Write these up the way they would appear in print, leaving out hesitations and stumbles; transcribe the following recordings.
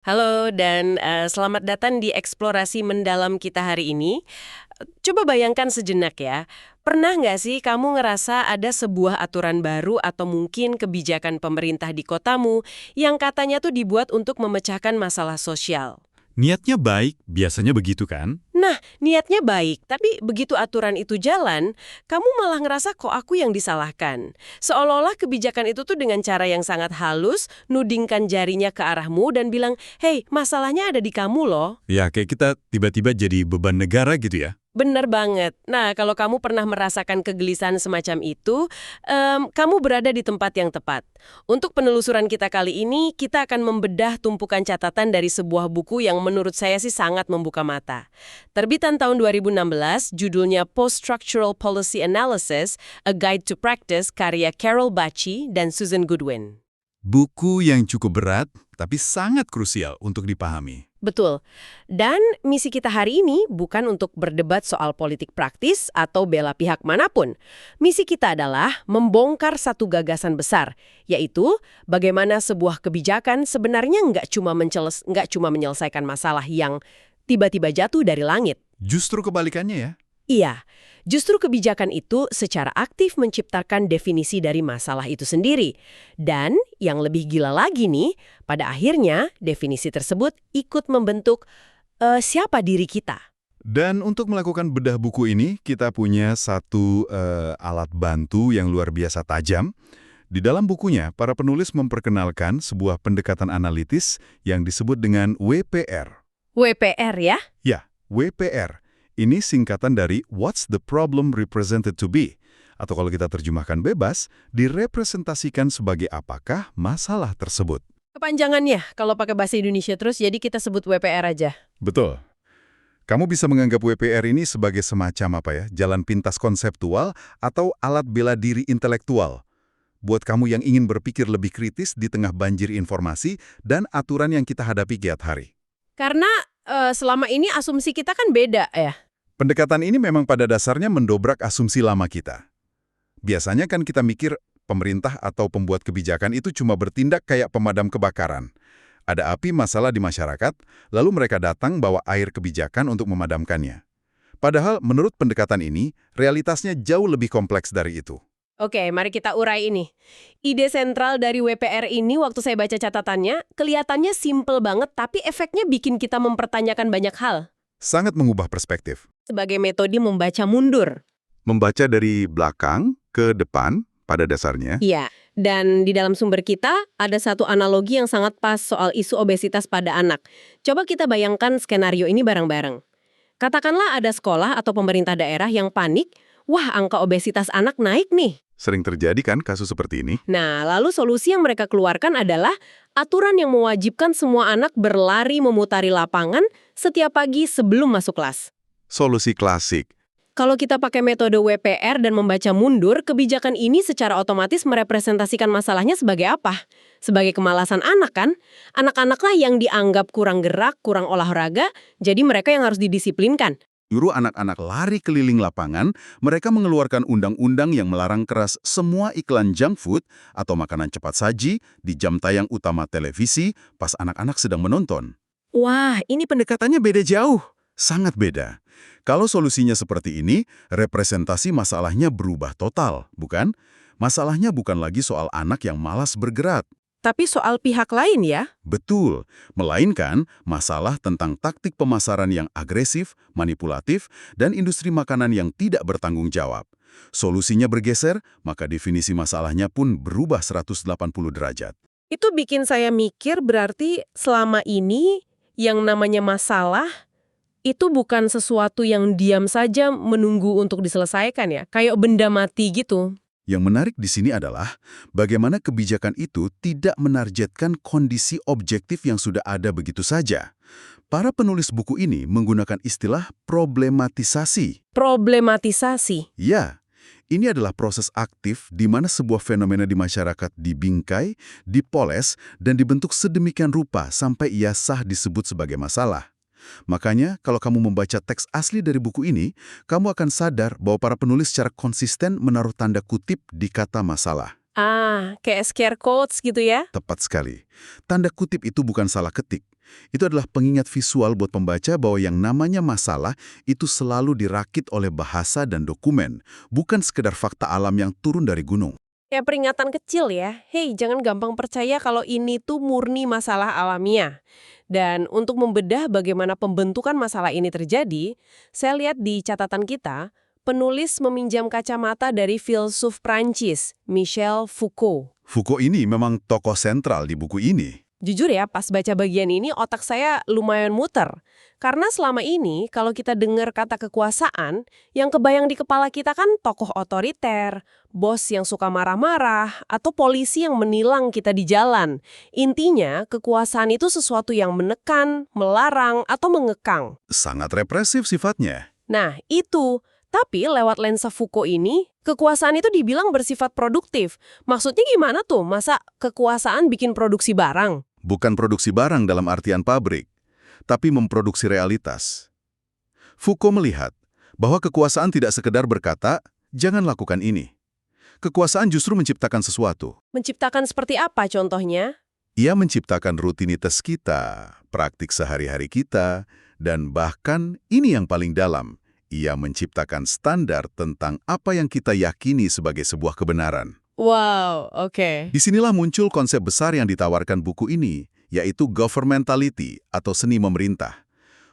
Halo dan selamat datang di eksplorasi mendalam kita hari ini. Coba bayangkan sejenak ya, pernah nggak sih kamu ngerasa ada sebuah aturan baru atau mungkin kebijakan pemerintah di kotamu yang katanya tuh dibuat untuk memecahkan masalah sosial? Niatnya baik, biasanya begitu kan? Nah, niatnya baik, tapi begitu aturan itu jalan, kamu malah ngerasa kok aku yang disalahkan. Seolah-olah kebijakan itu tuh dengan cara yang sangat halus, nudingkan jarinya ke arahmu dan bilang, "Hei, masalahnya ada di kamu loh." Ya, kayak kita tiba-tiba jadi beban negara gitu ya. Bener banget. Nah, kalau kamu pernah merasakan kegelisahan semacam itu, kamu berada di tempat yang tepat. Untuk penelusuran kita kali ini, kita akan membedah tumpukan catatan dari sebuah buku yang menurut saya sih sangat membuka mata. Terbitan tahun 2016, judulnya Post-Structural Policy Analysis, A Guide to Practice, karya Carol Bacci dan Susan Goodwin. Buku yang cukup berat, tapi sangat krusial untuk dipahami. Betul. Dan misi kita hari ini bukan untuk berdebat soal politik praktis atau bela pihak manapun. Misi kita adalah membongkar satu gagasan besar, yaitu bagaimana sebuah kebijakan sebenarnya nggak cuma menyelesaikan masalah yang tiba-tiba jatuh dari langit. Justru kebalikannya ya. Iya, justru kebijakan itu secara aktif menciptakan definisi dari masalah itu sendiri. Dan yang lebih gila lagi nih, pada akhirnya definisi tersebut ikut membentuk siapa diri kita. Dan untuk melakukan bedah buku ini, kita punya satu alat bantu yang luar biasa tajam. Di dalam bukunya, para penulis memperkenalkan sebuah pendekatan analitis yang disebut dengan WPR. WPR ya? Ya, WPR. Ini singkatan dari What's the Problem Represented to Be? Atau kalau kita terjemahkan bebas, direpresentasikan sebagai apakah masalah tersebut. Kepanjangannya, kalau pakai bahasa Indonesia terus, jadi kita sebut WPR aja. Betul. Kamu bisa menganggap WPR ini sebagai semacam jalan pintas konseptual atau alat bela diri intelektual. Buat kamu yang ingin berpikir lebih kritis di tengah banjir informasi dan aturan yang kita hadapi tiap hari. Karena selama ini asumsi kita kan beda ya. Pendekatan ini memang pada dasarnya mendobrak asumsi lama kita. Biasanya kan kita mikir pemerintah atau pembuat kebijakan itu cuma bertindak kayak pemadam kebakaran. Ada api masalah di masyarakat, lalu mereka datang bawa air kebijakan untuk memadamkannya. Padahal menurut pendekatan ini, realitasnya jauh lebih kompleks dari itu. Oke, mari kita urai ini. Ide sentral dari WPR ini waktu saya baca catatannya, kelihatannya simple banget tapi efeknya bikin kita mempertanyakan banyak hal. Sangat mengubah perspektif. Sebagai metode membaca mundur. Membaca dari belakang ke depan pada dasarnya. Iya, dan di dalam sumber kita ada satu analogi yang sangat pas soal isu obesitas pada anak. Coba kita bayangkan skenario ini bareng-bareng. Katakanlah ada sekolah atau pemerintah daerah yang panik, wah angka obesitas anak naik nih. Sering terjadi kan kasus seperti ini? Nah, lalu solusi yang mereka keluarkan adalah aturan yang mewajibkan semua anak berlari memutari lapangan setiap pagi sebelum masuk kelas. Solusi klasik. Kalau kita pakai metode WPR dan membaca mundur, kebijakan ini secara otomatis merepresentasikan masalahnya sebagai apa? Sebagai kemalasan anak kan? Anak-anaklah yang dianggap kurang gerak, kurang olahraga, jadi mereka yang harus didisiplinkan. Nyuruh anak-anak lari keliling lapangan, mereka mengeluarkan undang-undang yang melarang keras semua iklan junk food atau makanan cepat saji di jam tayang utama televisi pas anak-anak sedang menonton. Wah, ini Pendekatannya beda jauh. Sangat beda. Kalau solusinya seperti ini, representasi masalahnya berubah total, bukan? Masalahnya bukan lagi soal anak yang malas bergerak. tapi soal pihak lain ya. Betul, melainkan masalah tentang taktik pemasaran yang agresif, manipulatif, dan industri makanan yang tidak bertanggung jawab. Solusinya bergeser, maka definisi masalahnya pun berubah 180 derajat. Itu bikin saya mikir berarti selama ini yang namanya masalah itu bukan sesuatu yang diam saja menunggu untuk diselesaikan ya. Kayak benda mati gitu. Yang menarik di sini adalah bagaimana kebijakan itu tidak menargetkan kondisi objektif yang sudah ada begitu saja. Para penulis buku ini menggunakan istilah problematisasi. Problematisasi. Ya, ini adalah proses aktif di mana sebuah fenomena di masyarakat dibingkai, dipoles, dan dibentuk sedemikian rupa sampai ia sah disebut sebagai masalah. Makanya, kalau kamu membaca teks asli dari buku ini, kamu akan sadar bahwa para penulis secara konsisten menaruh tanda kutip di kata masalah. Kayak scare quotes gitu ya? Tepat sekali. Tanda kutip itu bukan salah ketik. Itu adalah pengingat visual buat pembaca bahwa yang namanya masalah itu selalu dirakit oleh bahasa dan dokumen, bukan sekedar fakta alam yang turun dari gunung. Kayak peringatan kecil ya, hei jangan gampang percaya kalau ini tuh murni masalah alamiah. Dan untuk membedah bagaimana pembentukan masalah ini terjadi, saya lihat di catatan kita, penulis meminjam kacamata dari filsuf Prancis, Michel Foucault. Foucault ini memang tokoh sentral di buku ini. Jujur ya, pas baca bagian ini otak saya lumayan muter. Karena selama ini kalau kita dengar kata kekuasaan, yang kebayang di kepala kita kan tokoh otoriter, bos yang suka marah-marah, atau polisi yang menilang kita di jalan. Intinya, kekuasaan itu sesuatu yang menekan, melarang, atau mengekang. Sangat represif sifatnya. Nah, itu. Tapi lewat lensa Foucault ini, kekuasaan itu dibilang bersifat produktif. Maksudnya gimana tuh? Masa kekuasaan bikin produksi barang? Bukan produksi barang dalam artian pabrik, tapi memproduksi realitas. Foucault melihat bahwa kekuasaan tidak sekedar berkata, jangan lakukan ini. Kekuasaan justru menciptakan sesuatu. Menciptakan seperti apa contohnya? Ia menciptakan rutinitas kita, praktik sehari-hari kita, dan bahkan ini yang paling dalam, ia menciptakan standar tentang apa yang kita yakini sebagai sebuah kebenaran. Wow, oke. Disinilah muncul konsep besar yang ditawarkan buku ini, yaitu governmentality atau seni memerintah.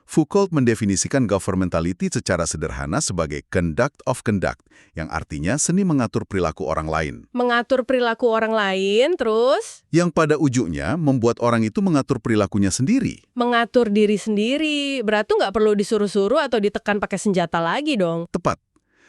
Foucault mendefinisikan governmentality secara sederhana sebagai conduct of conduct, yang artinya seni mengatur perilaku orang lain. Mengatur perilaku orang lain, terus? Yang pada ujungnya membuat orang itu mengatur perilakunya sendiri. Mengatur diri sendiri. Berarti nggak perlu disuruh-suruh atau ditekan pakai senjata lagi dong. Tepat.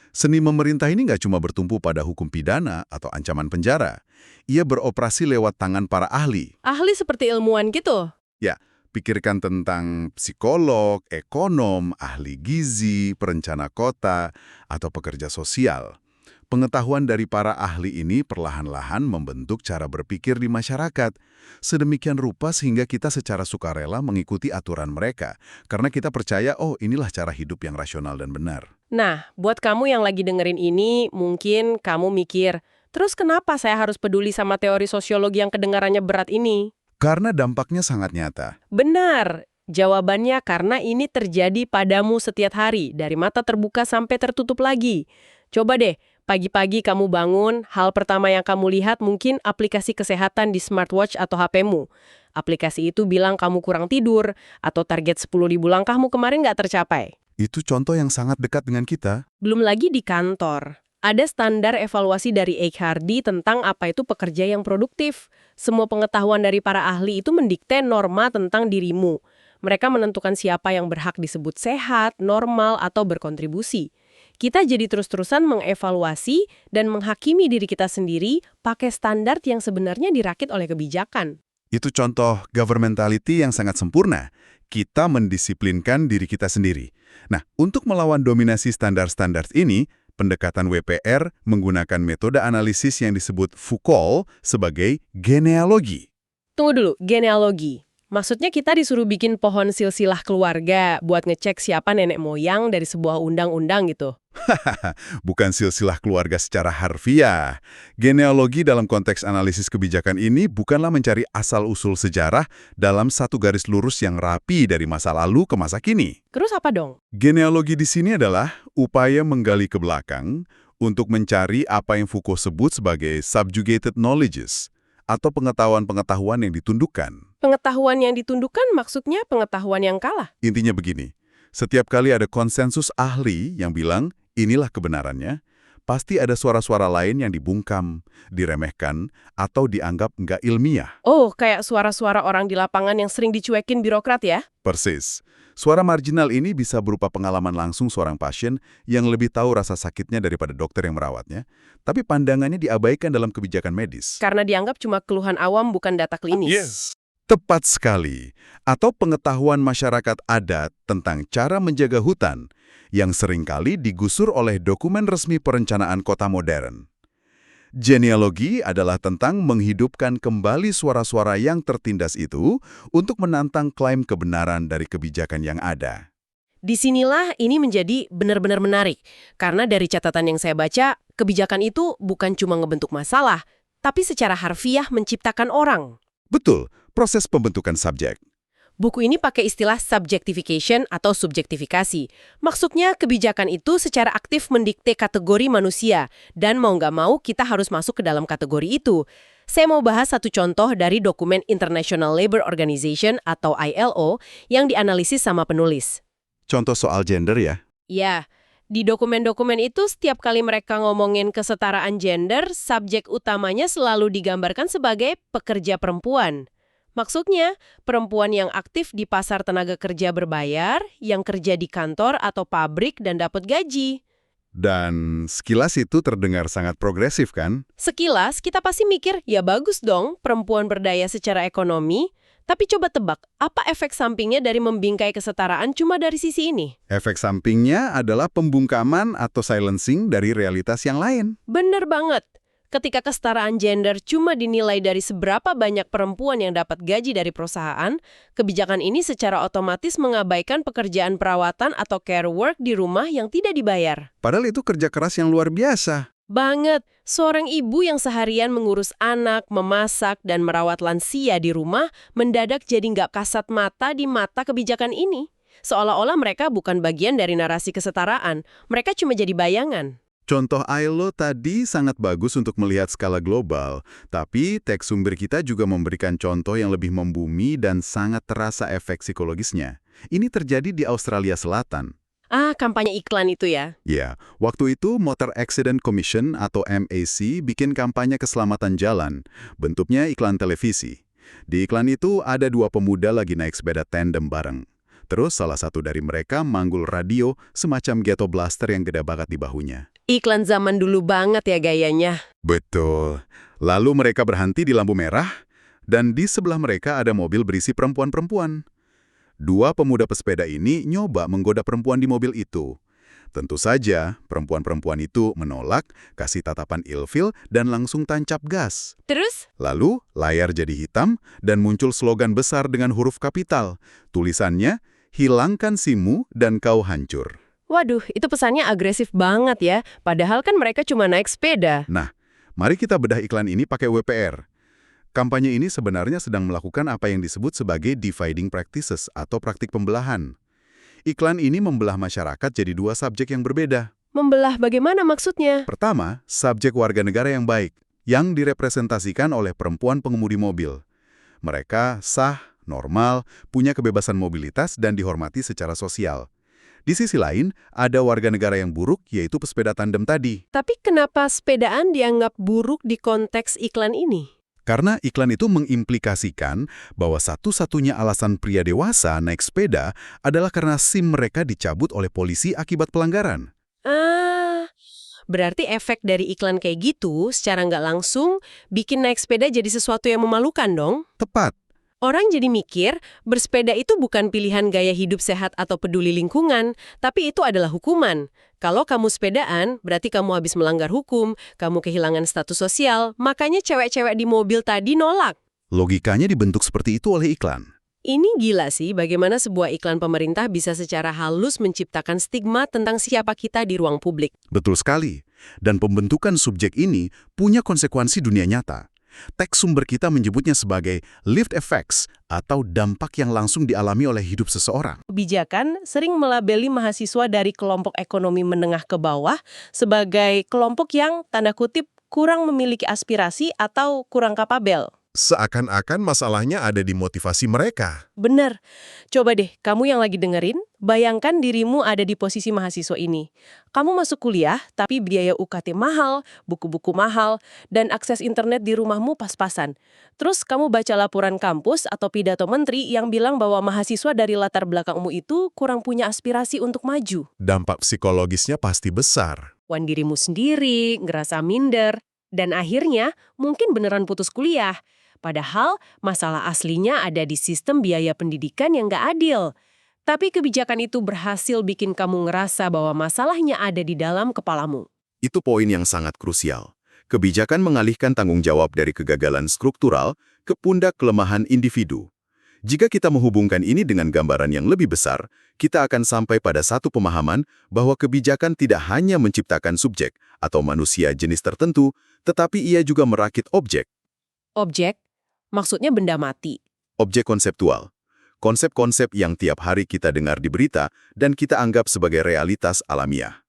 Seni memerintah ini nggak cuma bertumpu pada hukum pidana atau ancaman penjara. Ia beroperasi lewat tangan para ahli. Ahli seperti ilmuwan gitu? Ya, pikirkan tentang psikolog, ekonom, ahli gizi, perencana kota, atau pekerja sosial. Pengetahuan dari para ahli ini perlahan-lahan membentuk cara berpikir di masyarakat. Sedemikian rupa sehingga kita secara sukarela mengikuti aturan mereka. Karena kita percaya, oh inilah cara hidup yang rasional dan benar. Nah, buat kamu yang lagi dengerin ini, mungkin kamu mikir, terus kenapa saya harus peduli sama teori sosiologi yang kedengarannya berat ini? Karena dampaknya sangat nyata. Benar. Jawabannya karena ini terjadi padamu setiap hari, dari mata terbuka sampai tertutup lagi. Coba deh, pagi-pagi kamu bangun, hal pertama yang kamu lihat mungkin aplikasi kesehatan di smartwatch atau HP-mu. Aplikasi itu bilang kamu kurang tidur, atau target 10.000 langkahmu kemarin nggak tercapai. Itu contoh yang sangat dekat dengan kita. Belum lagi di kantor. Ada standar evaluasi dari HRD tentang apa itu pekerja yang produktif. Semua pengetahuan dari para ahli itu mendikte norma tentang dirimu. Mereka menentukan siapa yang berhak disebut sehat, normal, atau berkontribusi. Kita jadi terus-terusan mengevaluasi dan menghakimi diri kita sendiri pakai standar yang sebenarnya dirakit oleh kebijakan. Itu contoh governmentality yang sangat sempurna. Kita mendisiplinkan diri kita sendiri. Nah, untuk melawan dominasi standar-standar ini, pendekatan WPR menggunakan metode analisis yang disebut Foucault sebagai genealogi. Tunggu dulu, genealogi. Maksudnya kita disuruh bikin pohon silsilah keluarga buat ngecek siapa nenek moyang dari sebuah undang-undang gitu. Bukan silsilah keluarga secara harfiah. Genealogi dalam konteks analisis kebijakan ini bukanlah mencari asal-usul sejarah dalam satu garis lurus yang rapi dari masa lalu ke masa kini. Terus apa dong? Genealogi di sini adalah upaya menggali ke belakang untuk mencari apa yang Foucault sebut sebagai subjugated knowledges, atau pengetahuan-pengetahuan yang ditundukkan. Pengetahuan yang ditundukkan maksudnya pengetahuan yang kalah. Intinya begini, setiap kali ada konsensus ahli yang bilang inilah kebenarannya, pasti ada suara-suara lain yang dibungkam, diremehkan, atau dianggap nggak ilmiah. Oh, kayak suara-suara orang di lapangan yang sering dicuekin birokrat ya? Persis. Suara marginal ini bisa berupa pengalaman langsung seorang pasien yang lebih tahu rasa sakitnya daripada dokter yang merawatnya, tapi pandangannya diabaikan dalam kebijakan medis. Karena dianggap cuma keluhan awam bukan data klinis. Yes. Tepat sekali. Atau pengetahuan masyarakat adat tentang cara menjaga hutan yang seringkali digusur oleh dokumen resmi perencanaan kota modern. Genealogi adalah tentang menghidupkan kembali suara-suara yang tertindas itu untuk menantang klaim kebenaran dari kebijakan yang ada. Disinilah ini menjadi benar-benar menarik. Karena dari catatan yang saya baca, kebijakan itu bukan cuma ngebentuk masalah, tapi secara harfiah menciptakan orang. Betul, proses pembentukan subjek. Buku ini pakai istilah subjectification atau subjektifikasi. Maksudnya kebijakan itu secara aktif mendikte kategori manusia, dan mau nggak mau kita harus masuk ke dalam kategori itu. Saya mau bahas satu contoh dari dokumen International Labour Organization atau ILO yang dianalisis sama penulis. Contoh soal gender ya? Ya, di dokumen-dokumen itu setiap kali mereka ngomongin kesetaraan gender, subjek utamanya selalu digambarkan sebagai pekerja perempuan. Maksudnya, perempuan yang aktif di pasar tenaga kerja berbayar, yang kerja di kantor atau pabrik dan dapat gaji. Dan sekilas itu terdengar sangat progresif kan? Sekilas, kita pasti mikir, ya bagus dong, perempuan berdaya secara ekonomi. Tapi coba tebak, apa efek sampingnya dari membingkai kesetaraan cuma dari sisi ini? Efek sampingnya adalah pembungkaman atau silencing dari realitas yang lain. Bener banget. Ketika kesetaraan gender cuma dinilai dari seberapa banyak perempuan yang dapat gaji dari perusahaan, kebijakan ini secara otomatis mengabaikan pekerjaan perawatan atau care work di rumah yang tidak dibayar. Padahal itu kerja keras yang luar biasa. Banget, seorang ibu yang seharian mengurus anak, memasak, dan merawat lansia di rumah mendadak jadi nggak kasat mata di mata kebijakan ini. Seolah-olah mereka bukan bagian dari narasi kesetaraan, mereka cuma jadi bayangan. Contoh ILO tadi sangat bagus untuk melihat skala global, tapi teks sumber kita juga memberikan contoh yang lebih membumi dan sangat terasa efek psikologisnya. Ini terjadi di Australia Selatan. Kampanye iklan itu ya? Ya, waktu itu Motor Accident Commission atau MAC bikin kampanye keselamatan jalan. Bentuknya iklan televisi. Di iklan itu ada dua pemuda lagi naik sepeda tandem bareng. Terus salah satu dari mereka manggul radio semacam ghetto blaster yang gede banget di bahunya. Iklan zaman dulu banget ya gayanya. Betul. Lalu mereka berhenti di lampu merah, dan di sebelah mereka ada mobil berisi perempuan-perempuan. Dua pemuda pesepeda ini nyoba menggoda perempuan di mobil itu. Tentu saja, perempuan-perempuan itu menolak, kasih tatapan ilfil, dan langsung tancap gas. Terus? Lalu, layar jadi hitam, dan muncul slogan besar dengan huruf kapital. Tulisannya, hilangkan SIM-mu dan kau hancur. Waduh, itu pesannya agresif banget ya. Padahal kan mereka cuma naik sepeda. Nah, mari kita bedah iklan ini pakai WPR. Kampanye ini sebenarnya sedang melakukan apa yang disebut sebagai dividing practices atau praktik pembelahan. Iklan ini membelah masyarakat jadi dua subjek yang berbeda. Membelah bagaimana maksudnya? Pertama, subjek warga negara yang baik, yang direpresentasikan oleh perempuan pengemudi mobil. Mereka sah, normal, punya kebebasan mobilitas dan dihormati secara sosial. Di sisi lain, ada warga negara yang buruk, yaitu pesepeda tandem tadi. Tapi kenapa sepedaan dianggap buruk di konteks iklan ini? Karena iklan itu mengimplikasikan bahwa satu-satunya alasan pria dewasa naik sepeda adalah karena SIM mereka dicabut oleh polisi akibat pelanggaran. Berarti efek dari iklan kayak gitu secara nggak langsung bikin naik sepeda jadi sesuatu yang memalukan dong? Tepat. Orang jadi mikir, bersepeda itu bukan pilihan gaya hidup sehat atau peduli lingkungan, tapi itu adalah hukuman. Kalau kamu sepedaan, berarti kamu habis melanggar hukum, kamu kehilangan status sosial, makanya cewek-cewek di mobil tadi nolak. Logikanya dibentuk seperti itu oleh iklan. Ini gila sih, bagaimana sebuah iklan pemerintah bisa secara halus menciptakan stigma tentang siapa kita di ruang publik. Betul sekali. Dan pembentukan subjek ini punya konsekuensi dunia nyata. Teks sumber kita menyebutnya sebagai lived effects atau dampak yang langsung dialami oleh hidup seseorang. Kebijakan sering melabeli mahasiswa dari kelompok ekonomi menengah ke bawah sebagai kelompok yang, tanda kutip, kurang memiliki aspirasi atau kurang kapabel. Seakan-akan masalahnya ada di motivasi mereka. Bener. Coba deh, kamu yang lagi dengerin, bayangkan dirimu ada di posisi mahasiswa ini. Kamu masuk kuliah, tapi biaya UKT mahal, buku-buku mahal, dan akses internet di rumahmu pas-pasan. Terus kamu baca laporan kampus atau pidato menteri yang bilang bahwa mahasiswa dari latar belakangmu itu kurang punya aspirasi untuk maju. Dampak psikologisnya pasti besar. Wan dirimu sendiri, ngerasa minder, dan akhirnya mungkin beneran putus kuliah. Padahal masalah aslinya ada di sistem biaya pendidikan yang nggak adil. Tapi kebijakan itu berhasil bikin kamu ngerasa bahwa masalahnya ada di dalam kepalamu. Itu poin yang sangat krusial. Kebijakan mengalihkan tanggung jawab dari kegagalan struktural ke pundak kelemahan individu. Jika kita menghubungkan ini dengan gambaran yang lebih besar, kita akan sampai pada satu pemahaman bahwa kebijakan tidak hanya menciptakan subjek atau manusia jenis tertentu, tetapi ia juga merakit objek. Objek? Maksudnya benda mati. Objek konseptual. Konsep-konsep yang tiap hari kita dengar di berita dan kita anggap sebagai realitas alamiah.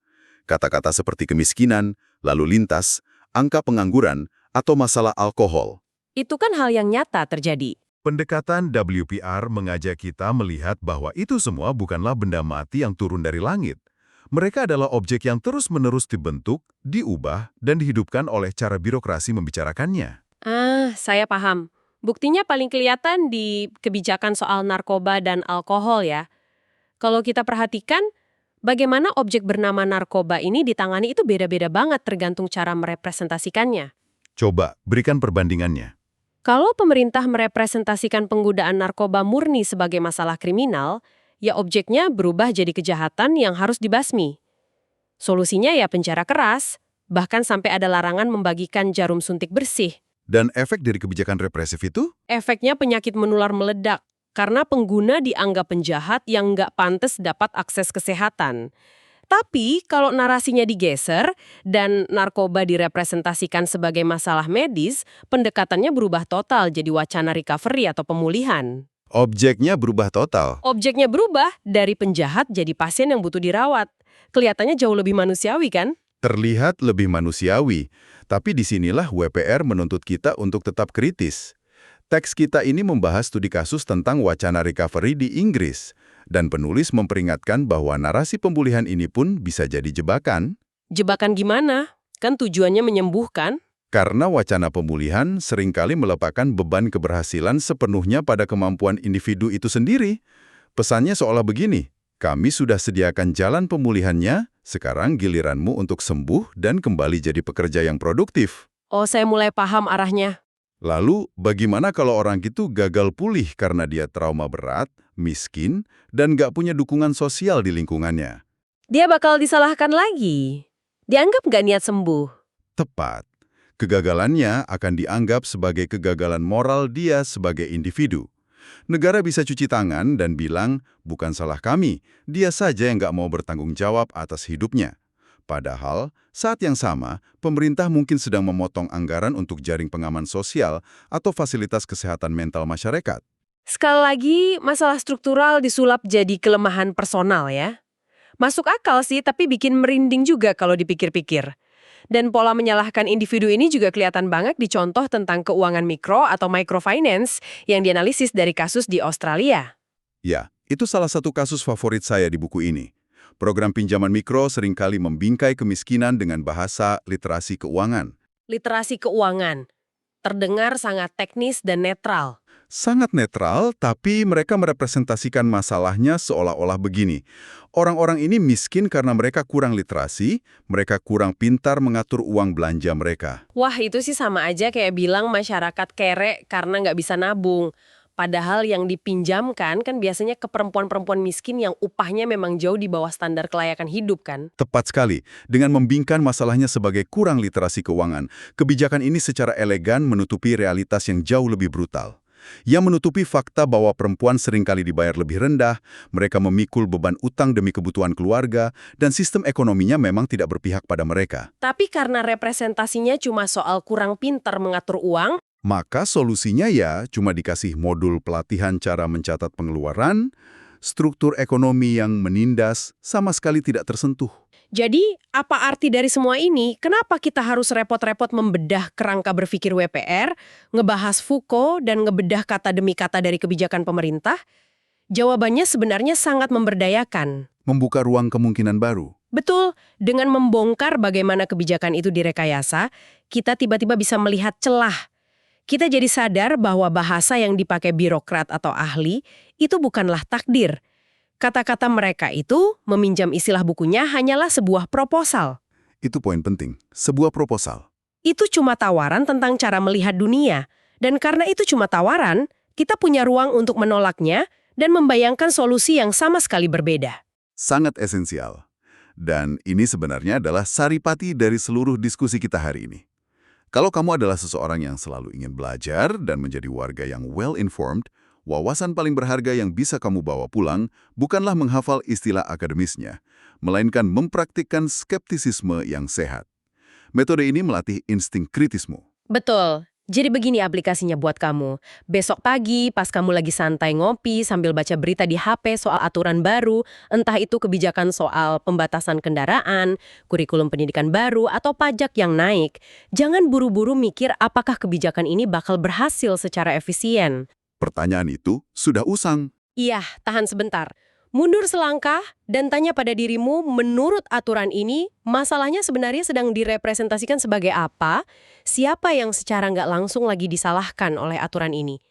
Kata-kata seperti kemiskinan, lalu lintas, angka pengangguran, atau masalah alkohol. Itu kan hal yang nyata terjadi. Pendekatan WPR mengajak kita melihat bahwa itu semua bukanlah benda mati yang turun dari langit. Mereka adalah objek yang terus-menerus dibentuk, diubah, dan dihidupkan oleh cara birokrasi membicarakannya. Saya paham. Buktinya paling kelihatan di kebijakan soal narkoba dan alkohol ya. Kalau kita perhatikan, bagaimana objek bernama narkoba ini ditangani itu beda-beda banget tergantung cara merepresentasikannya. Coba, berikan perbandingannya. Kalau pemerintah merepresentasikan penggunaan narkoba murni sebagai masalah kriminal, ya objeknya berubah jadi kejahatan yang harus dibasmi. Solusinya ya penjara keras, bahkan sampai ada larangan membagikan jarum suntik bersih. Dan efek dari kebijakan represif itu? Efeknya penyakit menular meledak, karena pengguna dianggap penjahat yang nggak pantas dapat akses kesehatan. Tapi kalau narasinya digeser dan narkoba direpresentasikan sebagai masalah medis, pendekatannya berubah total jadi wacana recovery atau pemulihan. Objeknya berubah total. Objeknya berubah dari penjahat jadi pasien yang butuh dirawat. Kelihatannya jauh lebih manusiawi kan? Terlihat lebih manusiawi, tapi disinilah WPR menuntut kita untuk tetap kritis. Teks kita ini membahas studi kasus tentang wacana recovery di Inggris, dan penulis memperingatkan bahwa narasi pemulihan ini pun bisa jadi jebakan. Jebakan gimana? Kan tujuannya menyembuhkan. Karena wacana pemulihan seringkali meletakkan beban keberhasilan sepenuhnya pada kemampuan individu itu sendiri. Pesannya seolah begini, kami sudah sediakan jalan pemulihannya, sekarang giliranmu untuk sembuh dan kembali jadi pekerja yang produktif. Oh, saya mulai paham arahnya. Lalu, bagaimana kalau orang itu gagal pulih karena dia trauma berat, miskin, dan nggak punya dukungan sosial di lingkungannya? Dia bakal disalahkan lagi. Dianggap nggak niat sembuh. Tepat. Kegagalannya akan dianggap sebagai kegagalan moral dia sebagai individu. Negara bisa cuci tangan dan bilang, bukan salah kami, dia saja yang nggak mau bertanggung jawab atas hidupnya. Padahal, saat yang sama, pemerintah mungkin sedang memotong anggaran untuk jaring pengaman sosial atau fasilitas kesehatan mental masyarakat. Sekali lagi, masalah struktural disulap jadi kelemahan personal ya. Masuk akal sih, tapi bikin merinding juga kalau dipikir-pikir. Dan pola menyalahkan individu ini juga kelihatan banget di contoh tentang keuangan mikro atau microfinance yang dianalisis dari kasus di Australia. Ya, itu salah satu kasus favorit saya di buku ini. Program pinjaman mikro seringkali membingkai kemiskinan dengan bahasa literasi keuangan. Literasi keuangan. Terdengar sangat teknis dan netral. Sangat netral, tapi mereka merepresentasikan masalahnya seolah-olah begini. Orang-orang ini miskin karena mereka kurang literasi, mereka kurang pintar mengatur uang belanja mereka. Wah, itu sih sama aja kayak bilang masyarakat kere karena nggak bisa nabung. Padahal yang dipinjamkan kan biasanya ke perempuan-perempuan miskin yang upahnya memang jauh di bawah standar kelayakan hidup kan. Tepat sekali. Dengan membingkai masalahnya sebagai kurang literasi keuangan, kebijakan ini secara elegan menutupi realitas yang jauh lebih brutal. Yang menutupi fakta bahwa perempuan seringkali dibayar lebih rendah, mereka memikul beban utang demi kebutuhan keluarga, dan sistem ekonominya memang tidak berpihak pada mereka. Tapi karena representasinya cuma soal kurang pintar mengatur uang, Maka solusinya ya cuma dikasih modul pelatihan cara mencatat pengeluaran, struktur ekonomi yang menindas sama sekali tidak tersentuh. jadi apa arti dari semua ini? Kenapa kita harus repot-repot membedah kerangka berpikir WPR, ngebahas Foucault, dan ngebedah kata demi kata dari kebijakan pemerintah? Jawabannya sebenarnya sangat memberdayakan. Membuka ruang kemungkinan baru. Betul, dengan membongkar bagaimana kebijakan itu direkayasa, kita tiba-tiba bisa melihat celah. Kita jadi sadar bahwa bahasa yang dipakai birokrat atau ahli itu bukanlah takdir. Kata-kata mereka itu, meminjam istilah bukunya, hanyalah sebuah proposal. Itu poin penting, sebuah proposal. Itu cuma tawaran tentang cara melihat dunia. Dan karena itu cuma tawaran, kita punya ruang untuk menolaknya dan membayangkan solusi yang sama sekali berbeda. Sangat esensial. Dan ini sebenarnya adalah saripati dari seluruh diskusi kita hari ini. Kalau kamu adalah seseorang yang selalu ingin belajar dan menjadi warga yang well-informed, wawasan paling berharga yang bisa kamu bawa pulang bukanlah menghafal istilah akademisnya, melainkan mempraktikkan skeptisisme yang sehat. Metode ini melatih insting kritismu. Betul. Jadi begini aplikasinya buat kamu. Besok pagi pas kamu lagi santai ngopi sambil baca berita di HP soal aturan baru, entah itu kebijakan soal pembatasan kendaraan, kurikulum pendidikan baru, atau pajak yang naik, jangan buru-buru mikir apakah kebijakan ini bakal berhasil secara efisien. Pertanyaan itu sudah usang. Iya, tahan sebentar. Mundur selangkah dan tanya pada dirimu, menurut aturan ini, masalahnya sebenarnya sedang direpresentasikan sebagai apa? Siapa yang secara nggak langsung lagi disalahkan oleh aturan ini?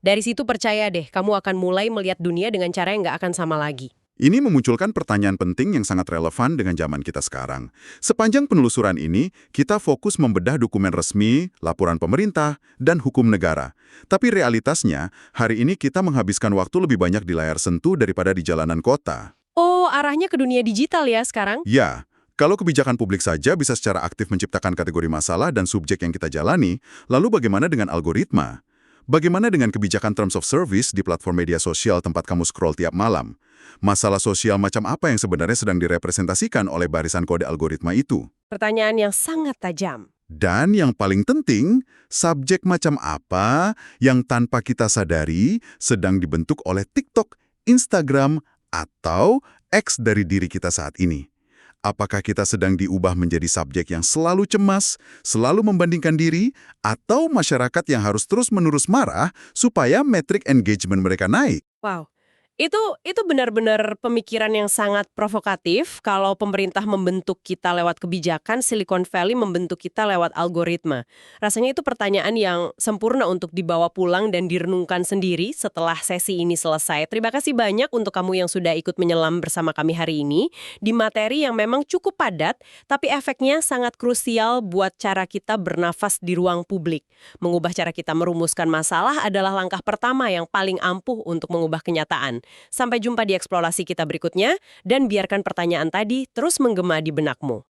Dari situ percaya deh, kamu akan mulai melihat dunia dengan cara yang nggak akan sama lagi. Ini memunculkan pertanyaan penting yang sangat relevan dengan zaman kita sekarang. Sepanjang penelusuran ini, kita fokus membedah dokumen resmi, laporan pemerintah, dan hukum negara. Tapi realitasnya, hari ini kita menghabiskan waktu lebih banyak di layar sentuh daripada di jalanan kota. Oh, arahnya ke dunia digital ya sekarang? Ya, kalau kebijakan publik saja bisa secara aktif menciptakan kategori masalah dan subjek yang kita jalani, lalu bagaimana dengan algoritma? Bagaimana dengan kebijakan terms of service di platform media sosial tempat kamu scroll tiap malam? Masalah sosial macam apa yang sebenarnya sedang direpresentasikan oleh barisan kode algoritma itu? Pertanyaan yang sangat tajam. Dan yang paling penting, subjek macam apa yang tanpa kita sadari sedang dibentuk oleh TikTok, Instagram, atau X dari diri kita saat ini? Apakah kita sedang diubah menjadi subjek yang selalu cemas, selalu membandingkan diri, atau masyarakat yang harus terus-menerus marah supaya metrik engagement mereka naik? Wow. Itu benar-benar pemikiran yang sangat provokatif kalau pemerintah membentuk kita lewat kebijakan, Silicon Valley membentuk kita lewat algoritma. Rasanya itu pertanyaan yang sempurna untuk dibawa pulang dan direnungkan sendiri setelah sesi ini selesai. Terima kasih banyak untuk kamu yang sudah ikut menyelam bersama kami hari ini di materi yang memang cukup padat, tapi efeknya sangat krusial buat cara kita bernafas di ruang publik. Mengubah cara kita merumuskan masalah adalah langkah pertama yang paling ampuh untuk mengubah kenyataan. Sampai jumpa di eksplorasi kita berikutnya, dan biarkan pertanyaan tadi terus menggema di benakmu.